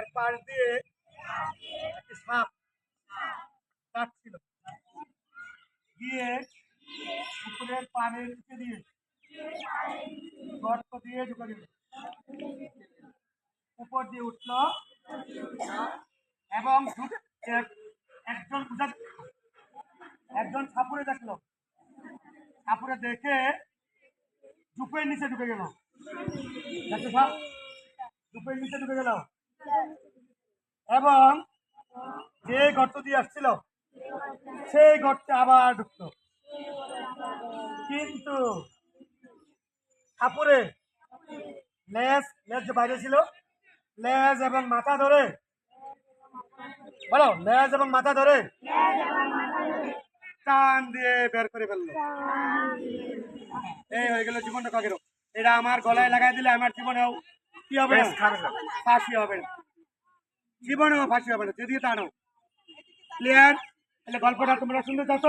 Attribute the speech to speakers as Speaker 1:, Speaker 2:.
Speaker 1: এর পাশ দিয়ে একটি সাপ কাটছিল, গিয়ে পুকুরের পানির নিচে দিয়ে গর্ত দিয়ে ঢুকে দিল, উপর দিয়ে উঠল এবং একজন সাপুরে দেখলো, সাপুরে দেখে ঝুপের নিচে ঢুকে গেল, ঝুপের নিচে ঢুকে গেল এবং যে গর্ত দিয়ে আসছিল সেই গর্তে আবার ঢুকলো, কিন্তু সাপুরে লেজ যে বাইরে ছিল, লেজ এবং মাথা ধরে বলো, লেজ এবং মাথা ধরে টান দিয়ে বের করে ফেললো। এই হয়ে গেল জীবনটা কাকেরও। এটা আমার গলায় লাগাই দিলে আমার জীবনেও কি হবে না, ফাঁসি হবে না, জীবনেও ফাঁসি হবে না, যদি টানো। ক্লিয়ার? তাহলে গল্পটা তোমরা শুনতে চাচ্ছ?